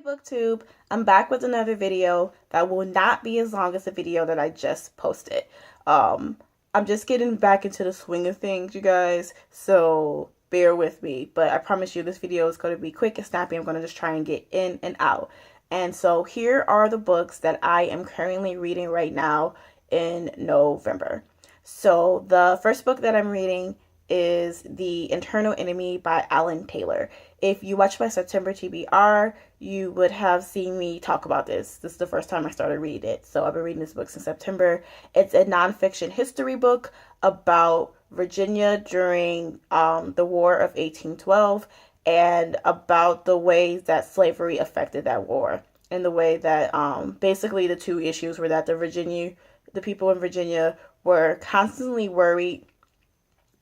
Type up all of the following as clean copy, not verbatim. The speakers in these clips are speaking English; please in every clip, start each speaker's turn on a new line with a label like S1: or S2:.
S1: Hey BookTube, I'm back with another video that will not be as long as the video that I just posted. Um, I'm just getting back into the swing of things, you guys, so bear with me. But I promise you this video is going to be quick and snappy. I'm going to just try and get in and out. And so here are the books that I am currently reading right now in November. So the first book that I'm reading is The Internal Enemy by Alan Taylor. If you watch my September TBR, you would have seen me talk about this. This is the first time I started reading it. So I've been reading this book since September. It's a nonfiction history book about Virginia during the War of 1812 and about the ways that slavery affected that war. And the way that basically the two issues were that the people in Virginia were constantly worried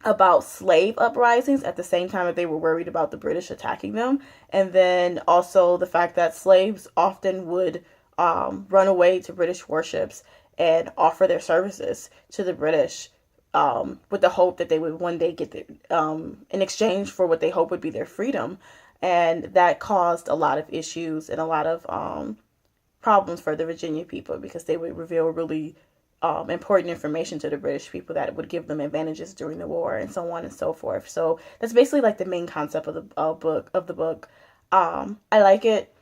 S1: about slave uprisings at the same time that they were worried about the British attacking them. And then also the fact that slaves often would run away to British warships and offer their services to the British with the hope that they would one day get in exchange for what they hope would be their freedom. And that caused a lot of issues and a lot of problems for the Virginia people because they would reveal really important information to the British people that would give them advantages during the war and so on and so forth. So that's basically like the main concept of the book. I like it,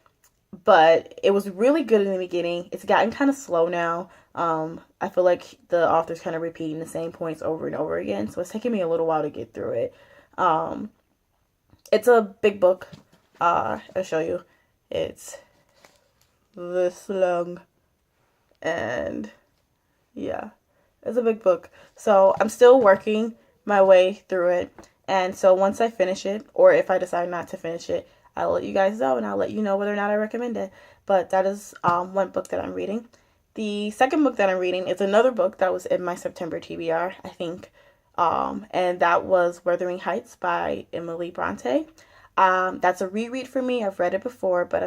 S1: but it was really good in the beginning. It's gotten kind of slow now. I feel like the author's kind of repeating the same points over and over again, so it's taking me a little while to get through it. It's a big book. I'll show you. It's this long, and yeah, it's a big book. So I'm still working my way through it. And so once I finish it, or if I decide not to finish it, I'll let you guys know and I'll let you know whether or not I recommend it. But that is one book that I'm reading. The second book that I'm reading is another book that was in my September TBR, I think. And that was Wuthering Heights by Emily Bronte. That's a reread for me. I've read it before, but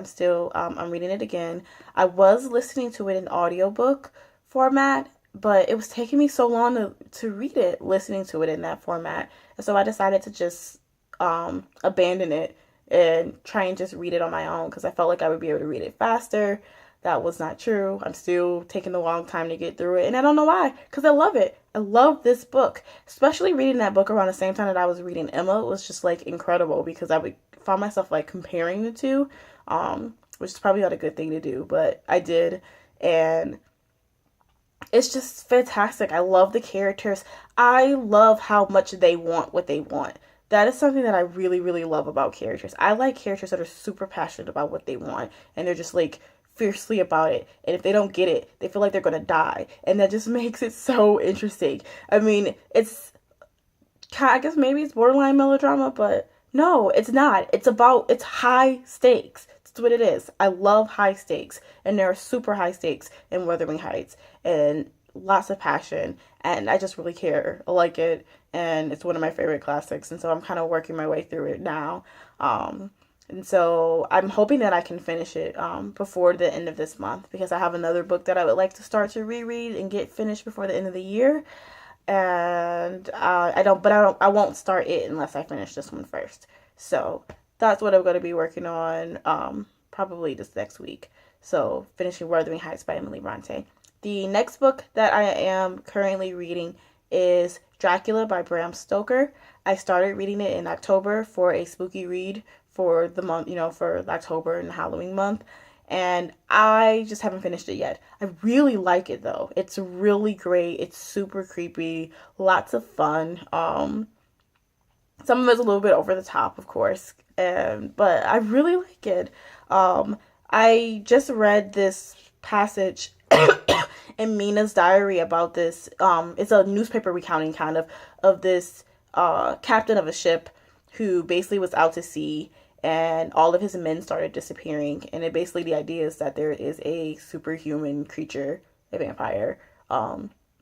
S1: I'm reading it again. I was listening to it in audiobook format, but it was taking me so long to read it, listening to it in that format. And so I decided to just abandon it and try and just read it on my own because I felt like I would be able to read it faster. That was not true. I'm still taking a long time to get through it. And I don't know why, because I love it. I love this book, especially reading that book around the same time that I was reading Emma. It was just like incredible because I would find myself like comparing the two, which is probably not a good thing to do, but I did. And it's just fantastic. I love the characters. I love how much they want what they want. That is something that I really, really love about characters. I like characters that are super passionate about what they want and they're just like fiercely about it. And if they don't get it, they feel like they're gonna die. And that just makes it so interesting. I mean, I guess maybe it's borderline melodrama, but no, it's not. It's high stakes. That's what it is. I love high stakes, and there are super high stakes in Wuthering Heights, and lots of passion, and I just really care. I like it, and it's one of my favorite classics, and so I'm kind of working my way through it now. And so I'm hoping that I can finish it before the end of this month because I have another book that I would like to start to reread and get finished before the end of the year. And I won't start it unless I finish this one first. So that's what I'm going to be working on probably this next week. So finishing Wuthering Heights by Emily Bronte. The next book that I am currently reading is Dracula by Bram Stoker. I started reading it in October for a spooky read for the month, for October and Halloween month. And I just haven't finished it yet. I really like it though. It's really great. It's super creepy. Lots of fun. Some of it's a little bit over the top, of course. But I really like it. I just read this passage in Mina's diary about this. It's a newspaper recounting kind of this captain of a ship who basically was out to sea and all of his men started disappearing. And the idea is that there is a superhuman creature, a vampire,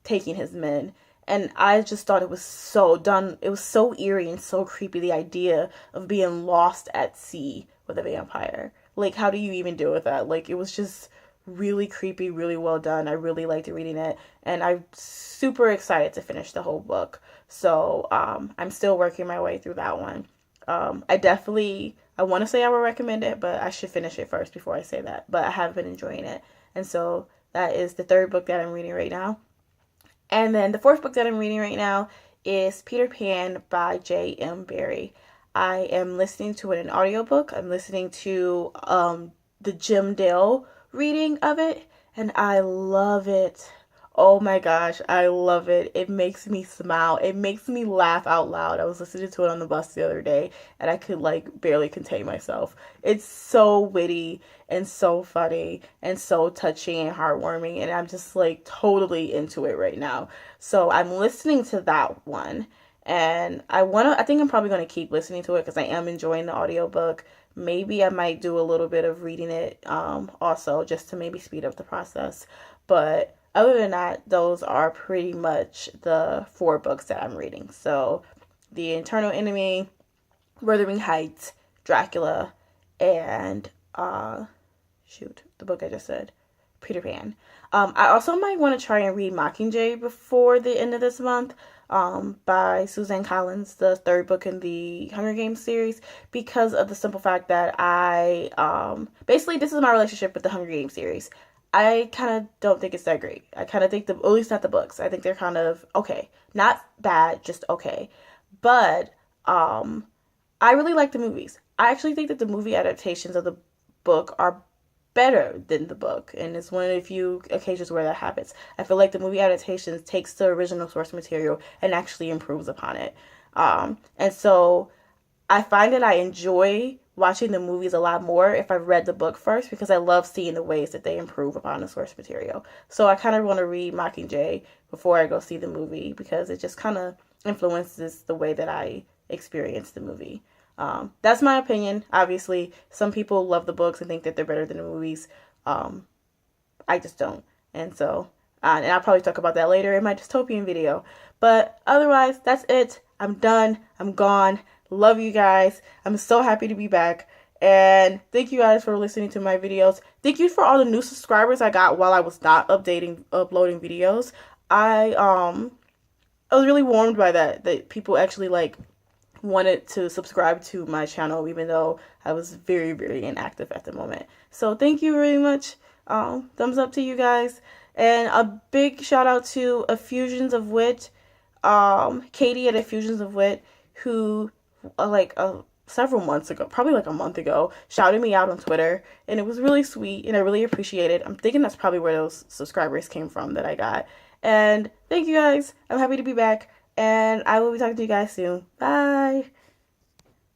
S1: taking his men. And I just thought it was so done. It was so eerie and so creepy, the idea of being lost at sea with a vampire. Like, how do you even deal with that? Like, it was just really creepy, really well done. I really liked reading it. And I'm super excited to finish the whole book. So I'm still working my way through that one. I definitely I want to say I would recommend it, but I should finish it first before I say that. But I have been enjoying it. And so that is the third book that I'm reading right now. And then the fourth book that I'm reading right now is Peter Pan by J.M. Barrie. I am listening to it in audiobook. I'm listening to the Jim Dale reading of it, and I love it. Oh my gosh, I love it. It makes me smile. It makes me laugh out loud. I was listening to it on the bus the other day, and I could like barely contain myself. It's so witty and so funny and so touching and heartwarming, and I'm just like totally into it right now. So I'm listening to that one, and I think I'm probably going to keep listening to it because I am enjoying the audiobook. Maybe I might do a little bit of reading it also, just to maybe speed up the process. But other than that, those are pretty much the four books that I'm reading. So, The Eternal Enemy, Wuthering Heights, Dracula, and the book I just said, Peter Pan. I also might want to try and read Mockingjay before the end of this month, by Suzanne Collins, the third book in the Hunger Games series, because of the simple fact that basically this is my relationship with the Hunger Games series. I kind of don't think it's that great. I kind of think at least not the books. I think they're kind of okay. Not bad, just okay. But I really like the movies. I actually think that the movie adaptations of the book are better than the book, and it's one of the few occasions where that happens. I feel like the movie adaptations takes the original source material and actually improves upon it. And so I find that I enjoy watching the movies a lot more if I've read the book first, because I love seeing the ways that they improve upon the source material. So I kind of want to read Mockingjay before I go see the movie, because it just kind of influences the way that I experience the movie. That's my opinion. Obviously, some people love the books and think that they're better than the movies. I just don't. And so, and I'll probably talk about that later in my dystopian video. But otherwise, that's it. I'm done. I'm gone. Love you guys. I'm so happy to be back. And thank you guys for listening to my videos. Thank you for all the new subscribers I got while I was not uploading videos. I was really warmed by that people actually like wanted to subscribe to my channel, even though I was very, very inactive at the moment. So thank you very much. Thumbs up to you guys. And a big shout out to Effusions of Wit, Katie at Effusions of Wit, who several months ago, probably like a month ago, shouted me out on Twitter, and it was really sweet, and I really appreciate it. I'm thinking that's probably where those subscribers came from that I got. And thank you guys. I'm happy to be back, and I will be talking to you guys soon. Bye.